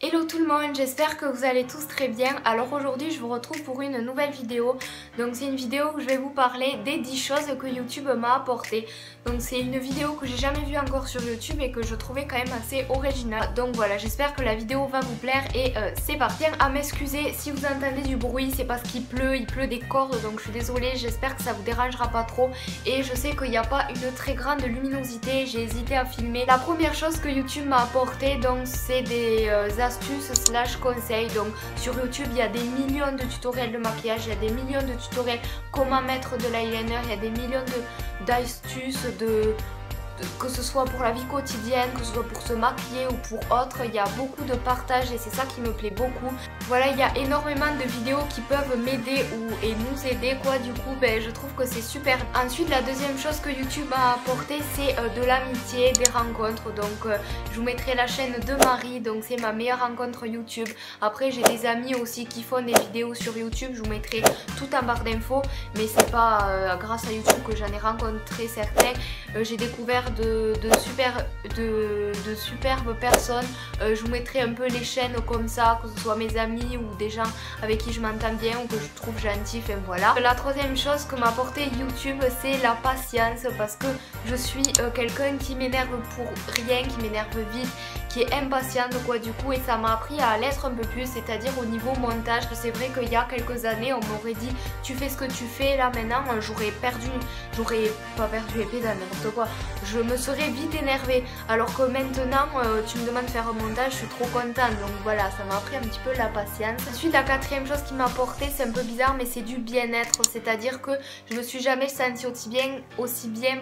Hello tout le monde, j'espère que vous allez tous très bien. Alors aujourd'hui je vous retrouve pour une nouvelle vidéo. Donc c'est une vidéo où je vais vous parler des 10 choses que YouTube m'a apportées. Donc c'est une vidéo que j'ai jamais vue encore sur YouTube et que je trouvais quand même assez originale. Donc voilà, j'espère que la vidéo va vous plaire et c'est parti. Tiens à m'excuser si vous entendez du bruit, c'est parce qu'il pleut des cordes, donc je suis désolée, j'espère que ça vous dérangera pas trop. Et je sais qu'il n'y a pas une très grande luminosité, j'ai hésité à filmer. La première chose que YouTube m'a apporté, donc c'est des astuces slash conseils. Donc sur YouTube il y a des millions de tutoriels de maquillage, il y a des millions de tutoriels comment mettre de l'eyeliner, il y a des millions d'astuces que ce soit pour la vie quotidienne, que ce soit pour se maquiller ou pour autre, il y a beaucoup de partage et c'est ça qui me plaît beaucoup. Voilà, il y a énormément de vidéos qui peuvent m'aider et nous aider quoi, du coup je trouve que c'est super. Ensuite la deuxième chose que YouTube m'a apporté c'est de l'amitié, des rencontres. Donc je vous mettrai la chaîne de Marie, donc c'est ma meilleure rencontre YouTube. Après j'ai des amis aussi qui font des vidéos sur YouTube, je vous mettrai tout en barre d'infos, mais c'est pas grâce à YouTube que j'en ai rencontré certains. J'ai découvert de superbes personnes. Je vous mettrai un peu les chaînes comme ça, que ce soit mes amis ou des gens avec qui je m'entends bien ou que je trouve gentils, enfin voilà. La troisième chose que m'a apporté YouTube c'est la patience, parce que je suis quelqu'un qui m'énerve pour rien, qui m'énerve vite, qui est impatiente quoi, du coup, et ça m'a appris à l'être un peu plus, c'est-à-dire au niveau montage. C'est vrai qu'il y a quelques années on m'aurait dit tu fais ce que tu fais, là maintenant j'aurais pas perdu épée dans n'importe quoi, je me serais vite énervée, alors que maintenant tu me demandes de faire un montage, je suis trop contente. Donc voilà, ça m'a appris un petit peu la patience. Ensuite la quatrième chose qui m'a apporté, c'est un peu bizarre mais c'est du bien-être, c'est-à-dire que je me suis jamais sentie aussi bien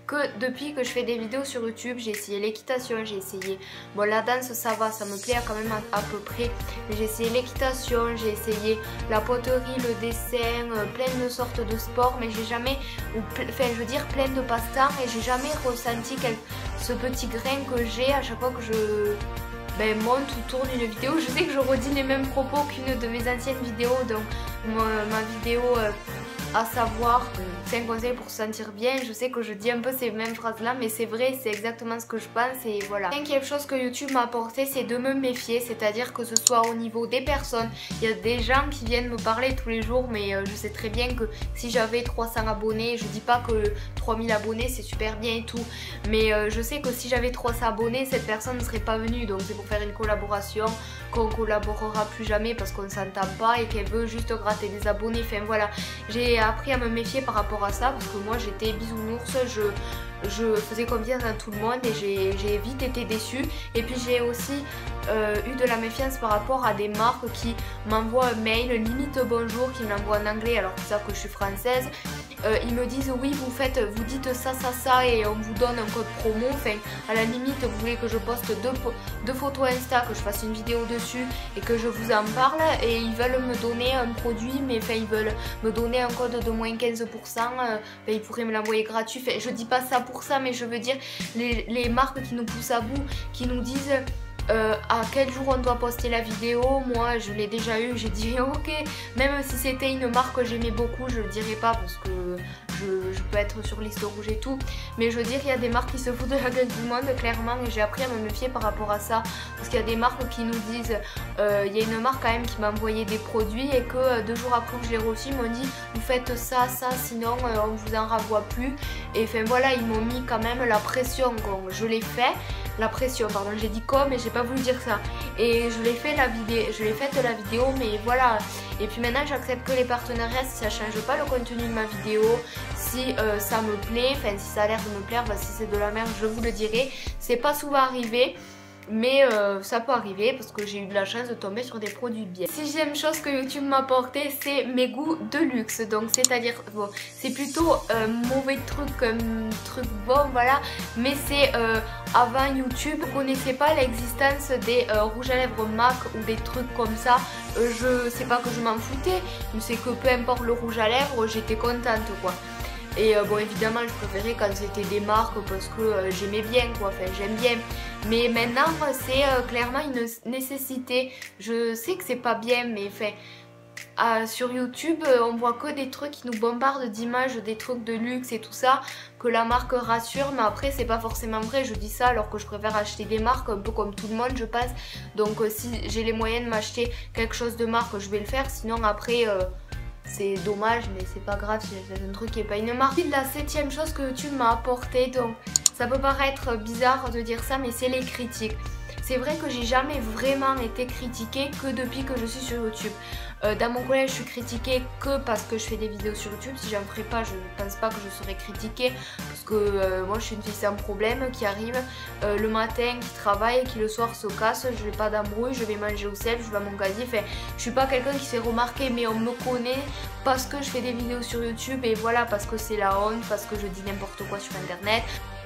que depuis que je fais des vidéos sur YouTube. J'ai essayé l'équitation, j'ai essayé, bon la danse ça va, ça me plaît quand même à peu près, mais j'ai essayé l'équitation, j'ai essayé la poterie, le dessin, plein de sortes de sports, mais j'ai jamais, enfin je veux dire plein de passe-temps, et j'ai jamais ressenti ce petit grain que j'ai à chaque fois que je monte ou tourne une vidéo. Je sais que je redis les mêmes propos qu'une de mes anciennes vidéos, donc ma vidéo à savoir 5 conseils pour se sentir bien. Je sais que je dis un peu ces mêmes phrases là, mais c'est vrai, c'est exactement ce que je pense et voilà. Cinquième chose que YouTube m'a apporté, c'est de me méfier, c'est-à-dire que ce soit au niveau des personnes. Il y a des gens qui viennent me parler tous les jours, mais je sais très bien que si j'avais 300 abonnés, je dis pas que 3000 abonnés c'est super bien et tout, mais je sais que si j'avais 300 abonnés, cette personne ne serait pas venue, donc c'est pour faire une collaboration, qu'on collaborera plus jamais parce qu'on s'entend pas et qu'elle veut juste gratter des abonnés. Enfin voilà, j'ai appris à me méfier par rapport à ça, parce que moi j'étais bisounours, je faisais confiance à tout le monde et j'ai vite été déçue. Et puis j'ai aussi eu de la méfiance par rapport à des marques qui m'envoient un mail limite bonjour, qui me l'envoient en anglais alors qu'ils savent que je suis française. Ils me disent oui vous dites ça et on vous donne un code promo. Enfin à la limite vous voulez que je poste deux photos Insta, que je fasse une vidéo dessus et que je vous en parle, et ils veulent me donner un produit, mais enfin ils veulent me donner un code de moins 15%, ils pourraient me l'envoyer gratuit. Enfin, je dis pas ça pour ça, mais je veux dire les marques qui nous poussent à bout, qui nous disent à quel jour on doit poster la vidéo. Moi je l'ai déjà eu, j'ai dit ok, même si c'était une marque que j'aimais beaucoup, je le dirais pas parce que je peux être sur liste rouge et tout, mais je veux dire il y a des marques qui se foutent de la gueule du monde clairement, et j'ai appris à me méfier par rapport à ça, parce qu'il y a des marques qui nous disent, il y a une marque quand même qui m'a envoyé des produits et que 2 jours après que je l'ai reçu, ils m'ont dit vous faites ça sinon on vous en renvoie plus, et enfin voilà, ils m'ont mis quand même la pression, je l'ai fait. La pression, pardon, j'ai dit mais j'ai pas voulu dire ça. Et je l'ai fait la vidéo, mais voilà. Et puis maintenant j'accepte que les partenariats si ça change pas le contenu de ma vidéo, si ça me plaît, enfin si ça a l'air de me plaire, si c'est de la merde je vous le dirai. C'est pas souvent arrivé, mais ça peut arriver parce que j'ai eu de la chance de tomber sur des produits bien. Sixième chose que YouTube m'a apporté, c'est mes goûts de luxe. Donc c'est à dire, bon, c'est plutôt mauvais truc bon voilà, mais c'est avant YouTube je connaissais pas l'existence des rouges à lèvres MAC ou des trucs comme ça. Je sais pas que je m'en foutais, mais c'est que peu importe le rouge à lèvres, j'étais contente quoi. Et bon évidemment je préférais quand c'était des marques parce que j'aimais bien quoi, enfin j'aime bien. Mais maintenant c'est clairement une nécessité. Je sais que c'est pas bien, mais enfin sur YouTube, on voit que des trucs qui nous bombardent d'images, des trucs de luxe et tout ça, que la marque rassure, mais après c'est pas forcément vrai, je dis ça alors que je préfère acheter des marques un peu comme tout le monde je pense. Donc si j'ai les moyens de m'acheter quelque chose de marque, je vais le faire, sinon après c'est dommage, mais c'est pas grave, c'est un truc qui est pas une marque. La 7ème chose que YouTube m'a apporté, donc ça peut paraître bizarre de dire ça, mais c'est les critiques. C'est vrai que j'ai jamais vraiment été critiquée que depuis que je suis sur YouTube. Dans mon collège, je suis critiquée que parce que je fais des vidéos sur YouTube. Si j'en ferais pas, je pense pas que je serais critiquée. Parce que moi, je suis une fille sans problème qui arrive le matin, qui travaille, qui le soir se casse. Je n'ai pas d'embrouille, je vais manger au sel, je vais à mon casier. Enfin, je suis pas quelqu'un qui s'est remarqué, mais on me connaît parce que je fais des vidéos sur YouTube. Et voilà, parce que c'est la honte, parce que je dis n'importe quoi sur Internet.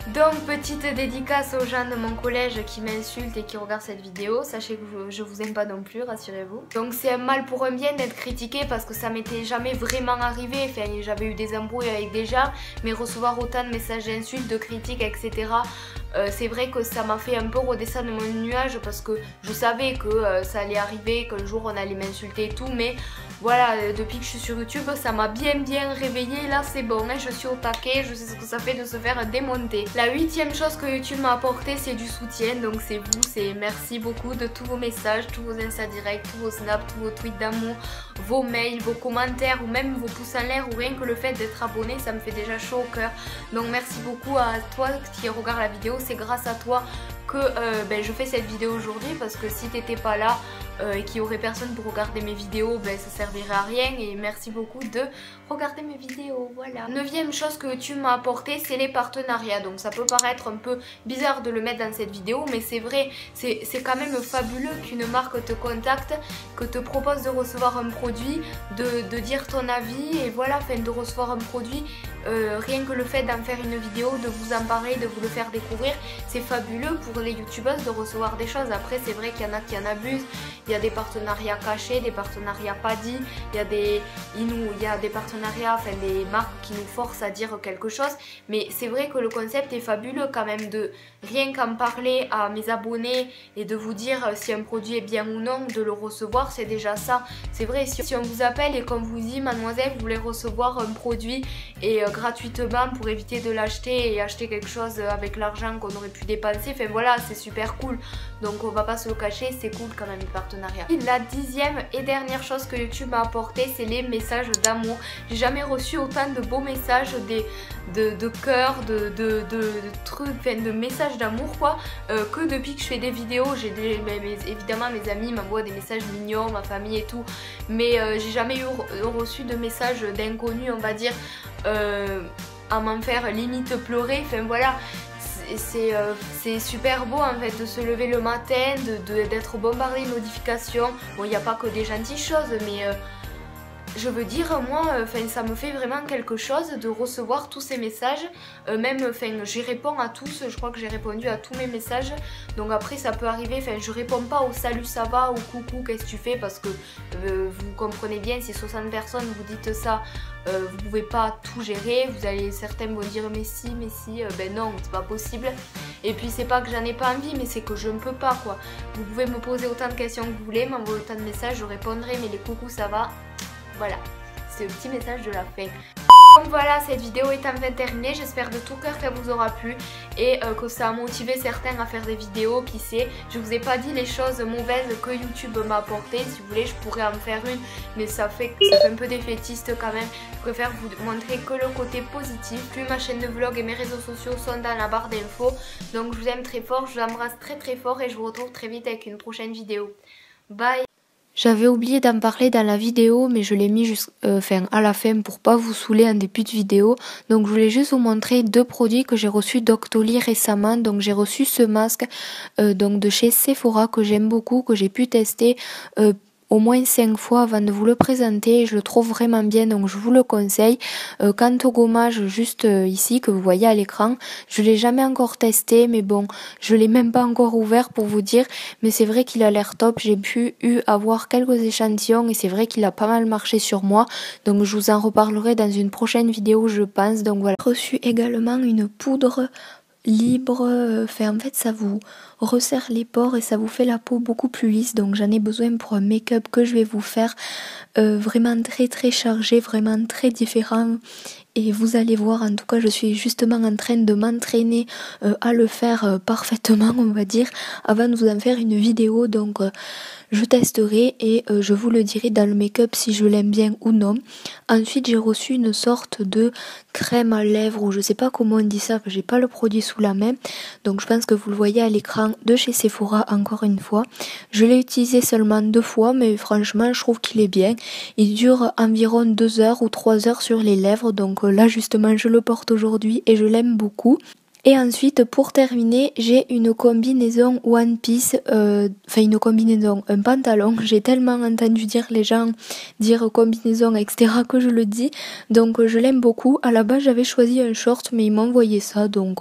Donc petite dédicace aux gens de mon collège qui m'insultent et qui regardent cette vidéo. Sachez que je vous aime pas non plus, rassurez-vous. Donc c'est un mal pour un bien d'être critiqué parce que ça m'était jamais vraiment arrivé. Enfin j'avais eu des embrouilles avec des gens, mais recevoir autant de messages d'insultes, de critiques, etc. C'est vrai que ça m'a fait un peu redescendre mon nuage parce que je savais que ça allait arriver, qu'un jour on allait m'insulter et tout, mais voilà, depuis que je suis sur YouTube, ça m'a bien réveillée. Là c'est bon, hein, je suis au taquet, je sais ce que ça fait de se faire démonter. La 8ème chose que YouTube m'a apporté, c'est du soutien. Donc c'est vous, c'est merci beaucoup de tous vos messages, tous vos Insta directs, tous vos snaps, tous vos tweets d'amour, vos mails, vos commentaires ou même vos pouces en l'air, ou rien que le fait d'être abonné, ça me fait déjà chaud au cœur. Donc merci beaucoup à toi qui regarde la vidéo, c'est grâce à toi que je fais cette vidéo aujourd'hui, parce que si t'étais pas là et qu'il y aurait personne pour regarder mes vidéos, ça servirait à rien. Et merci beaucoup de regarder mes vidéos, voilà. 9ème chose que tu m'as apporté, c'est les partenariats. Donc ça peut paraître un peu bizarre de le mettre dans cette vidéo, mais c'est vrai, c'est quand même fabuleux qu'une marque te contacte, que te propose de recevoir un produit, de dire ton avis, et voilà, enfin de recevoir un produit, rien que le fait d'en faire une vidéo, de vous en parler, de vous le faire découvrir, c'est fabuleux pour les youtubeuses de recevoir des choses. Après c'est vrai qu'il y en a qui en abusent, il y a des partenariats cachés, des partenariats pas dits, il y a des partenariats, enfin des marques qui nous forcent à dire quelque chose, mais c'est vrai que le concept est fabuleux quand même, de rien qu'en parler à mes abonnés et de vous dire si un produit est bien ou non, de le recevoir, c'est déjà ça. C'est vrai, si on vous appelle et qu'on vous dit mademoiselle vous voulez recevoir un produit et gratuitement pour éviter de l'acheter et acheter quelque chose avec l'argent qu'on aurait pu dépenser, enfin voilà, c'est super cool. Donc on va pas se le cacher, c'est cool quand même les partenariats. Et la 10ème et dernière chose que YouTube m'a apporté, c'est les messages d'amour. J'ai jamais reçu autant de beaux messages, de cœur, de trucs, enfin de messages d'amour quoi, que depuis que je fais des vidéos. Évidemment mes amis m'envoient des messages mignons, ma famille et tout, mais j'ai jamais reçu de messages d'inconnus, on va dire, à m'en faire limite pleurer. Enfin voilà, c'est super beau en fait de se lever le matin, d'être bombardé de notifications. Bon, il n'y a pas que des gentilles choses, mais je veux dire, moi, ça me fait vraiment quelque chose de recevoir tous ces messages. Même, j'y réponds à tous, je crois que j'ai répondu à tous mes messages. Donc après, ça peut arriver, je réponds pas au salut ça va ou coucou qu'est-ce que tu fais, parce que vous comprenez bien, si 60 personnes vous dites ça, vous pouvez pas tout gérer. Certains vont dire mais si, non, c'est pas possible. Et puis c'est pas que j'en ai pas envie, mais c'est que je ne peux pas quoi. Vous pouvez me poser autant de questions que vous voulez, m'envoyer autant de messages, je répondrai, mais les coucou ça va. Voilà, c'est le petit message de la fin. Donc voilà, cette vidéo est enfin terminée, j'espère de tout cœur qu'elle vous aura plu et que ça a motivé certains à faire des vidéos, qui sait. Je vous ai pas dit les choses mauvaises que YouTube m'a apportées, si vous voulez je pourrais en faire une, mais ça fait un peu défaitiste quand même. Je préfère vous montrer que le côté positif. Puis ma chaîne de vlog et mes réseaux sociaux sont dans la barre d'infos. Donc je vous aime très fort, je vous embrasse très fort et je vous retrouve très vite avec une prochaine vidéo. Bye. J'avais oublié d'en parler dans la vidéo, mais je l'ai mis à la fin pour pas vous saouler en début de vidéo. Donc je voulais juste vous montrer deux produits que j'ai reçus Doctoly récemment. Donc j'ai reçu ce masque donc de chez Sephora que j'aime beaucoup, que j'ai pu tester au moins 5 fois avant de vous le présenter. Je le trouve vraiment bien, donc je vous le conseille. Quant au gommage juste ici que vous voyez à l'écran, je l'ai jamais encore testé, mais bon, je l'ai même pas encore ouvert pour vous dire, mais c'est vrai qu'il a l'air top. J'ai pu avoir quelques échantillons et c'est vrai qu'il a pas mal marché sur moi, donc je vous en reparlerai dans une prochaine vidéo je pense. Donc voilà, j'ai reçu également une poudre libre, en fait ça vous resserre les pores et ça vous fait la peau beaucoup plus lisse, donc j'en ai besoin pour un make-up que je vais vous faire, vraiment très très chargé, vraiment très différent. Et vous allez voir, en tout cas je suis justement en train de m'entraîner à le faire parfaitement, on va dire, avant de vous en faire une vidéo. Donc je testerai et je vous le dirai dans le make-up si je l'aime bien ou non. Ensuite j'ai reçu une sorte de crème à lèvres, ou je sais pas comment on dit ça, j'ai pas le produit sous la main. Donc je pense que vous le voyez à l'écran, de chez Sephora encore une fois. Je l'ai utilisé seulement 2 fois, mais franchement je trouve qu'il est bien. Il dure environ 2 heures ou 3 heures sur les lèvres, donc là justement je le porte aujourd'hui et je l'aime beaucoup. Et ensuite pour terminer j'ai une combinaison One Piece, une combinaison, un pantalon. J'ai tellement entendu dire les gens dire combinaison etc que je le dis, donc je l'aime beaucoup. À la base j'avais choisi un short mais ils m'ont envoyé ça, donc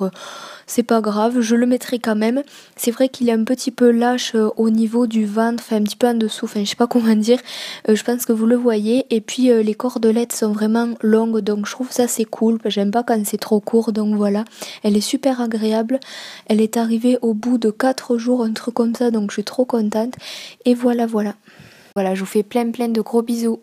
c'est pas grave, je le mettrai quand même. C'est vrai qu'il est un petit peu lâche au niveau du ventre, enfin un petit peu en dessous, je sais pas comment dire, je pense que vous le voyez. Et puis les cordelettes sont vraiment longues, donc je trouve ça c'est cool, j'aime pas quand c'est trop court, donc voilà. Elle est super agréable, elle est arrivée au bout de 4 jours, un truc comme ça, donc je suis trop contente. Et voilà, je vous fais plein de gros bisous.